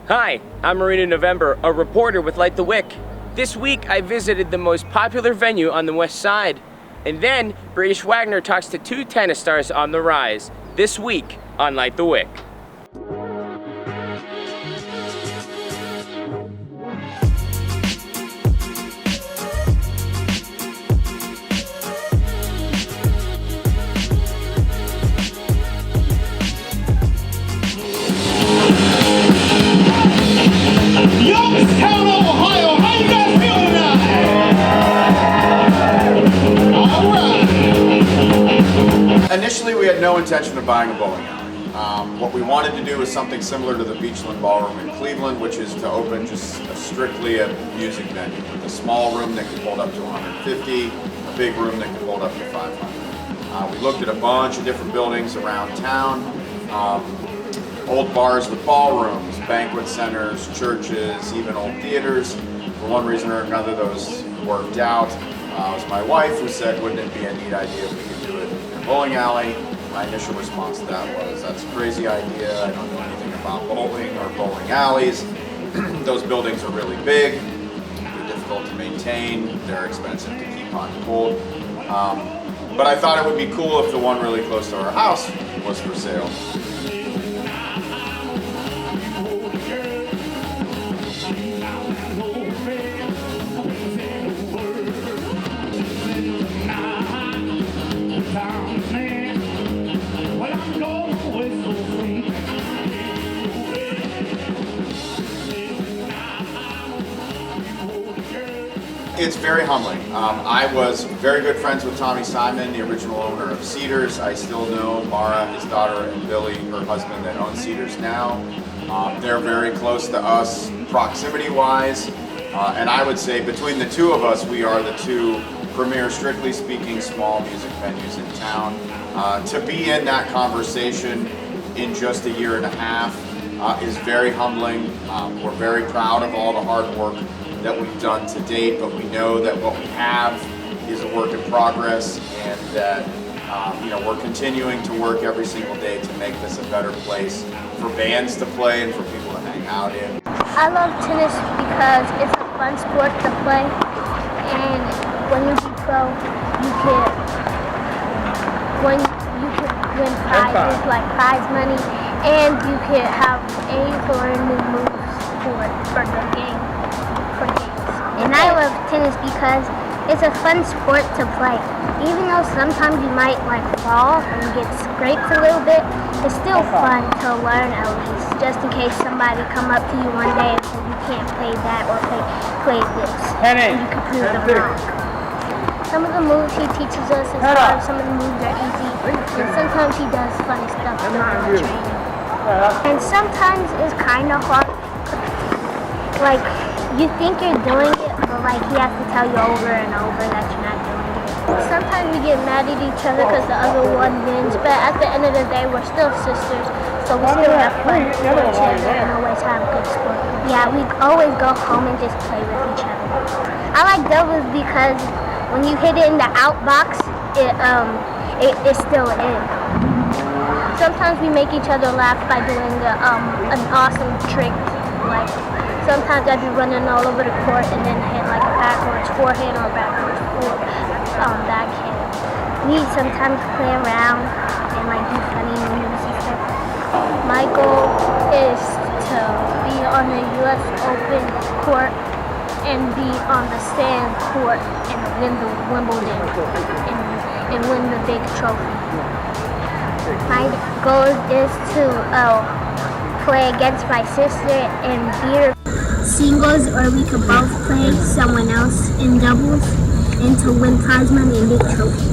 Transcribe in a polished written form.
Hi, I'm Marino November, a reporter with Light the Wick. This week I visited the most popular venue on the west side. And then British Wagner talks to two tennis stars on the rise. This week on Light the Wick. Youngstown, Ohio, how you guys feeling tonight? All right. Initially, we had no intention of buying a bowling alley. What we wanted to do was something similar to the Beachland Ballroom in Cleveland, which is to open just strictly a music venue with a small room that could hold up to 150, a big room that could hold up to 500. We looked at a bunch of different buildings around town. Old bars with ballrooms, banquet centers, churches, even old theaters. For one reason or another, those worked out. It was my wife who said, wouldn't it be a neat idea if we could do it in a bowling alley? My initial response to that was, that's a crazy idea. I don't know anything about bowling or bowling alleys. Those buildings are really big. They're difficult to maintain. They're expensive to keep on hold. But I thought it would be cool if the one really close to our house was for sale. It's very humbling. I was very good friends with Tommy Simon, the original owner of Cedars. I still know Mara, his daughter, and Billy, her husband, that own Cedars now. They're very close to us proximity-wise, and I would say between the two of us, we are the two premier, strictly speaking, small music venues in town. To be in that conversation in just a year and a half is very humbling. We're very proud of all the hard work that we've done to date, but we know that what we have is a work in progress, and that we're continuing to work every single day to make this a better place for bands to play and for people to hang out in. I love tennis because it's a fun sport to play, and when you be pro, you can win prizes like prize money, and you can have aims or new moves for the game. And I love tennis because it's a fun sport to play. Even though sometimes you might fall and get scraped a little bit, it's still fun to learn at least, just in case somebody come up to you one day and say you can't play that or play this. And you can prove them wrong. Some of the moves he teaches us is hard, some of the moves are easy, and sometimes he does funny stuff during the training. And sometimes it's kind of hard. Like, you think you're doing it, but he has to tell you over and over that you're not doing it. Sometimes we get mad at each other because the other one wins, but at the end of the day, we're still sisters, so we still have fun with each other and always have good sport. Yeah, we always go home and just play with each other. I like doubles because when you hit it in the out box, it's still in. Sometimes we make each other laugh by doing an awesome trick, sometimes I'd be running all over the court and then hit a backwards forehand or backwards backhand. We sometimes play around and do funny moves and stuff. My goal is to be on the US Open court and be on the sand court and win the Wimbledon and win the big trophy. My goal is to play against my sister and beat her singles, or we could both play someone else in doubles, and to win prize money and big trophy.